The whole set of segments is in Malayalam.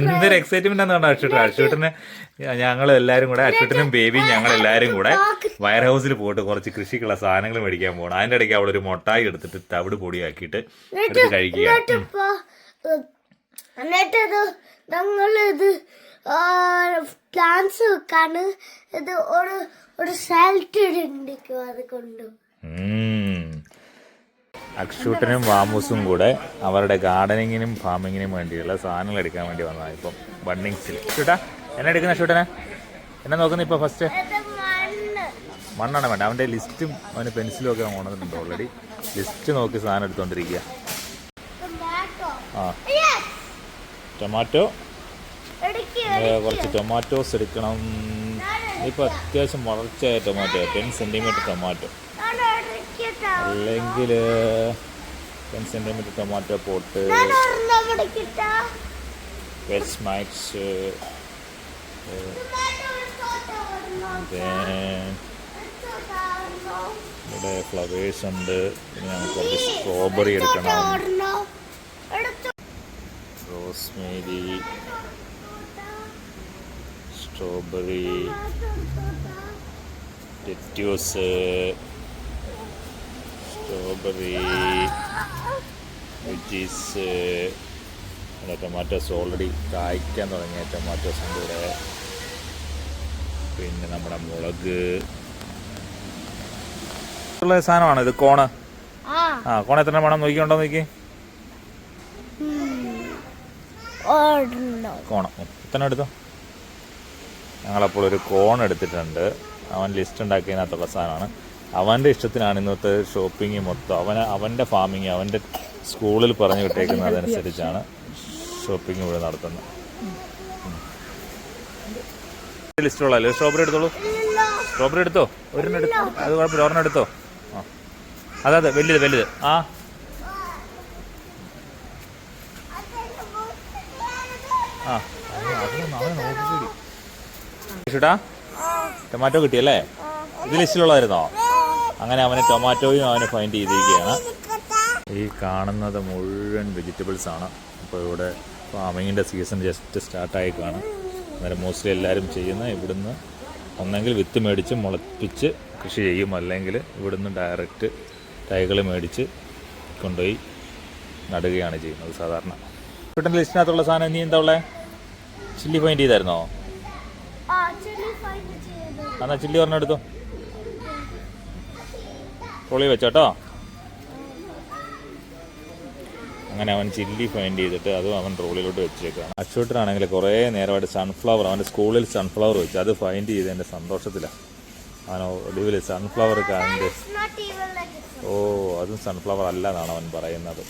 എന്തൊരു എക്സൈറ്റ്മെന്റ് ആണെന്ന് പറഞ്ഞാൽ അശ്വട്ടിന് ഞങ്ങൾ എല്ലാരും കൂടെ അശ്വട്ടിനും ബേബിയും ഞങ്ങൾ എല്ലാരും കൂടെ വയർ ഹൗസിൽ പോയിട്ട് കുറച്ച് കൃഷിക്കുള്ള സാധനങ്ങൾ മേടിക്കാൻ പോകണം. അതിന്റെ ഇടയ്ക്ക് അവിടെ ഒരു മുട്ടായി എടുത്തിട്ട് തവിട് പൊടിയാക്കിയിട്ട് എടുത്ത് കഴിക്കുക. എന്നിട്ടത് ഞങ്ങളിത് പ്ലാന്റ്സ് വെക്കാണ് ഇത് ഒരു സാലഡ് ഉണ്ടാക്കും. അത് കൊണ്ടു അക്ഷൂട്ടനും വാമൂസും കൂടെ അവരുടെ ഗാർഡനിങ്ങിനും ഫാമിങ്ങിനും വേണ്ടിയുള്ള സാധനങ്ങൾ എടുക്കാൻ വേണ്ടി വന്നതാണ്. ഇപ്പം ബണ്ണിങ്സിൽ അക്ഷൂട്ടാ എന്നെ എടുക്കുന്ന അക്ഷൂട്ടനെ എന്നെ നോക്കുന്ന ഇപ്പൊ ഫസ്റ്റ് മണ്ണാണ് വേണ്ട. അവന്റെ ലിസ്റ്റും അവന് പെൻസിലും ഒക്കെ കൊണ്ടുവന്നിട്ടുണ്ട്. ഓൾറെഡി ലിസ്റ്റ് നോക്കി സാധനം എടുത്തോണ്ടിരിക്കുക. ആ ടൊമാറ്റോ, കുറച്ച് ടൊമാറ്റോസ് എടുക്കണം. ഇപ്പൊ അത്യാവശ്യം വളർച്ചയായ ടൊമാറ്റോ 10 സെന്റിമീറ്റർ ടൊമാറ്റോ അല്ലെങ്കിൽ 10 centimetre tomato pot, veg max, ഇവിടെ ഫ്ലവേഴ്സ് ഉണ്ട്. പിന്നെ നമുക്ക് കുറച്ച് സ്ട്രോബെറി എടുക്കണം, rosemary, strawberry, lettuce, strawberry, veggies, tomatoes already കായ്ക്കാൻ തുടങ്ങിയ ടൊമാറ്റോസും കൂടെ. പിന്നെ നമ്മുടെ മുളക് ഉള്ള സാധനമാണ് ഇത്. കോണ് കോൺ എത്ര വേണം നോക്കിയുണ്ടോ നോക്കി. കോൺ എത്ര എടുത്തോ. ഞങ്ങളപ്പോൾ ഒരു കോൺ എടുത്തിട്ടുണ്ട്. അവൻ ലിസ്റ്റ് ഉണ്ടാക്കിയതിനകത്തുള്ള സാധനമാണ്. അവൻ്റെ ഇഷ്ടത്തിനാണ് ഇന്നത്തെ ഷോപ്പിംഗ് മൊത്തം. അവൻ്റെ ഫാമിങ് അവൻ്റെ സ്കൂളിൽ പറഞ്ഞു വിട്ടേക്കുന്നതനുസരിച്ചാണ് ഷോപ്പിംഗ് ഇവിടെ നടത്തുന്നത്. ലിസ്റ്റുള്ളല്ലോ. സ്ട്രോബെറി എടുത്തോളൂ. സ്ട്രോബെറി എടുത്തോ. ഒരെണ്ണം എടുത്തോ. അത് കുഴപ്പമില്ല. ഒരെണ്ണം എടുത്തോ. ആ അതെ വലുത്. ആ ാ ടൊമാറ്റോ കിട്ടിയല്ലേ. ഇത് ലിസ്റ്റിലുള്ളതായിരുന്നോ? അങ്ങനെ അവന് ടൊമാറ്റോയും അവന് ഫൈൻഡ് ചെയ്തിരിക്കുകയാണ്. ഈ കാണുന്നത് മുഴുവൻ വെജിറ്റബിൾസ് ആണ്. അപ്പോൾ ഇവിടെ ഫാമിങ്ങിൻ്റെ സീസൺ ജസ്റ്റ് സ്റ്റാർട്ടായി കാണും. അന്നേരം മോസ്റ്റ്ലി എല്ലാവരും ചെയ്യുന്ന ഇവിടുന്ന് ഒന്നെങ്കിൽ വിത്ത് മേടിച്ച് മുളപ്പിച്ച് കൃഷി ചെയ്യും, അല്ലെങ്കിൽ ഇവിടുന്ന് ഡയറക്റ്റ് തൈകൾ മേടിച്ച് കൊണ്ടുപോയി നടുകയാണ് ചെയ്യുന്നത് സാധാരണ. വീട്ടിൻ്റെ ലിസ്റ്റിനകത്തുള്ള സാധനം നീ എന്താ ഉള്ളത്? ചില്ലി ഫൈൻഡ് ചെയ്തായിരുന്നോ? എന്നാൽ ചില്ലി ഒരെണ്ണം എടുത്തോ. പൊളി വെച്ചോട്ടോ. അങ്ങനെ അവൻ ചില്ലി ഫൈൻഡ് ചെയ്തിട്ട് അതും അവൻ ട്രോളിലോട്ട് വെച്ചേക്കാണ്. അശ്വട്ടിനാണെങ്കിൽ കുറേ നേരമായിട്ട് സൺഫ്ലവർ, അവൻ്റെ സ്കൂളിൽ സൺഫ്ലവർ വെച്ച് അത് ഫൈൻഡ് ചെയ്തതിൻ്റെ സന്തോഷത്തിലാണ്. അവൻ ഒടുവിൽ സൺഫ്ലവർ കണ്ട് അതും സൺഫ്ലവർ അല്ല എന്നാണ് അവൻ പറയുന്നത്.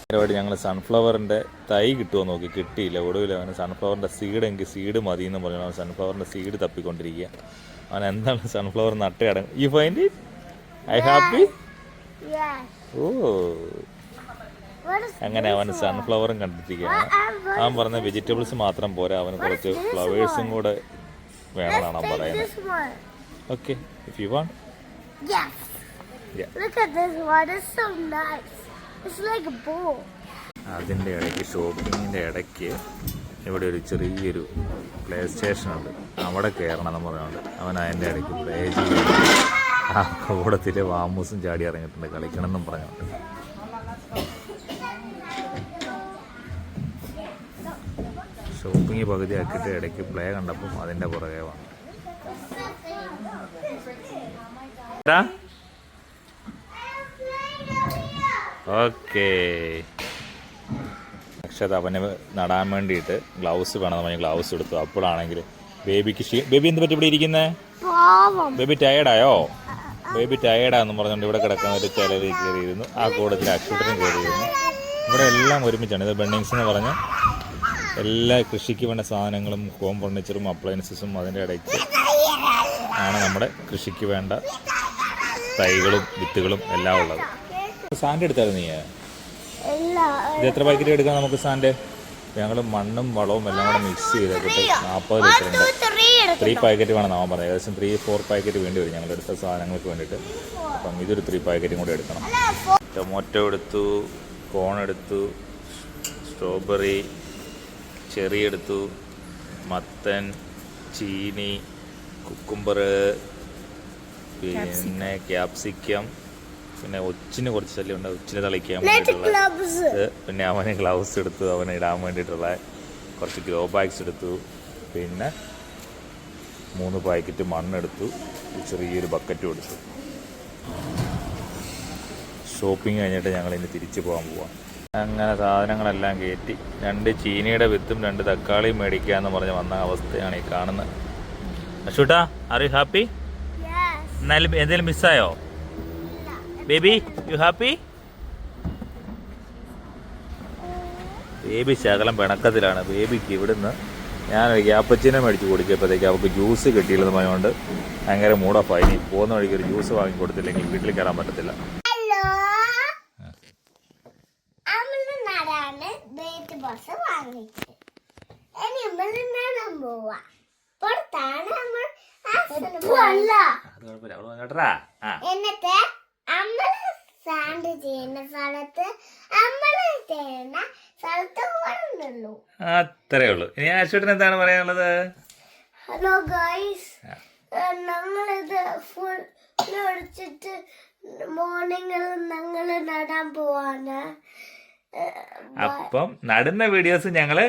പരിപാടി ഞങ്ങൾ സൺഫ്ലവറിൻ്റെ തൈ കിട്ടുമോ നോക്കി, കിട്ടിയില്ല. ഒടുവിൽ അവന് സൺഫ്ലവറിൻ്റെ സീഡ് എങ്കിൽ സീഡ് മതി എന്ന് പറഞ്ഞു അവൻ സൺഫ്ലവറിൻ്റെ സീഡ് തപ്പിക്കൊണ്ടിരിക്കുക. അവൻ എന്താണ് സൺഫ്ലവർ നട്ട് കിടങ്ങും. You find it? I happy. അങ്ങനെ അവൻ സൺഫ്ലവറും കണ്ടിരിക്കുകയാണ്. അവൻ പറഞ്ഞ വെജിറ്റബിൾസ് മാത്രം പോരാ, അവന് കുറച്ച് ഫ്ലവേഴ്സും കൂടെ വേണമെന്നാണ് അവൻ പറയുന്നത്. Okay, if you want. Look at this one, it's so nice. It's like a ball. അതിൻ്റെ ഇടയ്ക്ക് ഷോപ്പിങ്ങിൻ്റെ ഇടയ്ക്ക് ഇവിടെ ഒരു ചെറിയൊരു പ്ലേ സ്റ്റേഷനുണ്ട്, അവിടെ കയറണം എന്ന് പറഞ്ഞുകൊണ്ട് അവൻ അതിൻ്റെ ഇടയ്ക്ക് പ്ലേ ചെയ്ത് ആ കൂടത്തിൽ വാമൂസും ചാടി ഇറങ്ങിയിട്ടുണ്ട് കളിക്കണം എന്നും പറഞ്ഞുകൊണ്ട്. ഷോപ്പിംഗ് പകുതിയാക്കിയിട്ട് ഇടയ്ക്ക് പ്ലേ കണ്ടപ്പം അതിൻ്റെ പുറകെ വന്നു. ഓക്കേ, അക്ഷത അവന് നടാൻ വേണ്ടിയിട്ട് ഗ്ലൗസ് വേണം പറഞ്ഞ് ഗ്ലൗസ് എടുത്തു. അപ്പോഴാണെങ്കിൽ ബേബിക്ക് ബേബി എന്ത് പറ്റി ഇവിടെ ഇരിക്കുന്നത്? ബേബി ടയേർഡായോ? ബേബി ടയേർഡാന്ന് പറഞ്ഞുകൊണ്ട് ഇവിടെ കിടക്കുന്ന ഒരു ചിലര് കയറിയിരുന്നു. ആ കൂട്ടത്തിൽ അക്ഷുട്ടനും കയറിയിരുന്നു. ഇവിടെ എല്ലാം ഒരുമിച്ചാണ്. ഇത് ബണ്ണിങ്സ് എന്ന് പറഞ്ഞ് എല്ലാ കൃഷിക്ക് വേണ്ട സാധനങ്ങളും ഹോം ഫർണിച്ചറും അപ്ലയൻസസും അതിൻ്റെ ഇടയ്ക്ക് ആണ് നമ്മുടെ കൃഷിക്ക് വേണ്ട തൈകളും വിത്തുകളും എല്ലാം ഉള്ളത്. സാൻഡ് എടുത്തായിരുന്നു നീ? ഇത് എത്ര പാക്കറ്റ് എടുക്കാം നമുക്ക് സാൻഡ്? ഞങ്ങൾ മണ്ണും വളവും എല്ലാം കൂടെ മിക്സ് ചെയ്തിട്ട് 40 ലിറ്ററിൻ്റെ 3 പാക്കറ്റ് വേണം അവൻ പറഞ്ഞത്. ഏകദേശം 3-4 പാക്കറ്റ് വേണ്ടി വരും ഞങ്ങൾ എടുത്ത സാധനങ്ങൾക്ക് വേണ്ടിയിട്ട്. അപ്പം ഇതൊരു 3 പാക്കറ്റും കൂടെ എടുക്കണം. ടൊമാറ്റോ എടുത്തു, കോൺ എടുത്തു, സ്ട്രോബെറി, ചെറി എടുത്തു, മത്തൻ, ചീനി, കുക്കുംബർ, പിന്നെ ക്യാപ്സിക്കം, പിന്നെ ഒച്ചിന് കുറച്ച് ശല്യമുണ്ട്, ഒച്ചിന് തളിക്കാൻ വേണ്ടിയിട്ടുള്ള പിന്നെ അവന് ഗ്ലൗസ് എടുത്തു, അവന് ഇടാൻ വേണ്ടിയിട്ടുള്ള കുറച്ച് ഗ്രോ ബാഗ്സ് എടുത്തു, പിന്നെ 3 പാക്കറ്റ് മണ്ണെടുത്തു, ചെറിയൊരു ബക്കറ്റും എടുത്തു. ഷോപ്പിംഗ് കഴിഞ്ഞിട്ട് ഞങ്ങൾ ഇനി തിരിച്ചു പോകാൻ പോവാം. അങ്ങനെ സാധനങ്ങളെല്ലാം കയറ്റി 2 ചീനിയുടെ വിത്തും 2 തക്കാളിയും മേടിക്കാന്ന് പറഞ്ഞ് വന്ന അവസ്ഥയാണ് ഈ കാണുന്നത്. അശൂട്ടാ, ആർ യു ഹാപ്പി? എന്നാലും എന്തെങ്കിലും മിസ്സായോ? Baby, you happy? ബേബി ശകലം പിണക്കത്തിലാണ്. ബേബിക്ക് ഇവിടുന്ന് ഞാൻ ഗ്യാപ്പച്ചിനെ മേടിച്ച് കൊടുക്കിയപ്പോഴത്തേക്ക് അവൾക്ക് ജ്യൂസ് കിട്ടിയില്ലെന്ന് പറഞ്ഞുകൊണ്ട് ഭയങ്കര മൂടോഫായി. ഇനി പോകുന്ന വഴിക്ക് ഒരു ജ്യൂസ് വാങ്ങി കൊടുത്തില്ലെങ്കിൽ വീട്ടിൽ കയറാൻ പറ്റത്തില്ല. എന്നിട്ട് അമ്മ സാൻഡ് ചെയ്യുന്ന സ്ഥലത്ത് അമ്മള് ചെയ്യുന്ന സ്ഥലത്ത് പോകണ്ടല്ലോ. അത്രേ ഉള്ളൂ. ഇനി ആശുട്ടിന് എന്താണ് പറയാനുള്ളത്? ഹലോ ഗൈസ്, ഞങ്ങളിത് ഫുൾ അടിച്ചിട്ട് മോർണിംഗിൽ ഞങ്ങൾ നടാൻ പോവാണ്. അപ്പം നടുന്ന വീഡിയോസ് ഞങ്ങള്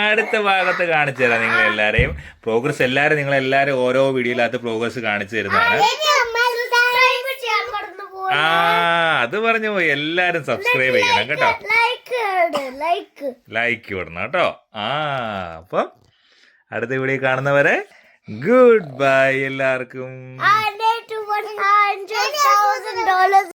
അടുത്ത ഭാഗത്ത് കാണിച്ചു തരാം. നിങ്ങൾ എല്ലാരെയും പ്രോഗ്രസ് നിങ്ങളെല്ലാരും ഓരോ വീഡിയോയിലകത്ത് പ്രോഗ്രസ് കാണിച്ചു തരുന്നതാണ്. അത് പറഞ്ഞു പോയി. എല്ലാരും സബ്സ്ക്രൈബ് ചെയ്യണം കേട്ടോ, ലൈക്ക് വിടണം കേട്ടോ. അപ്പം അടുത്ത വീഡിയോ കാണുന്നവരെ ഗുഡ് ബൈ എല്ലാവർക്കും.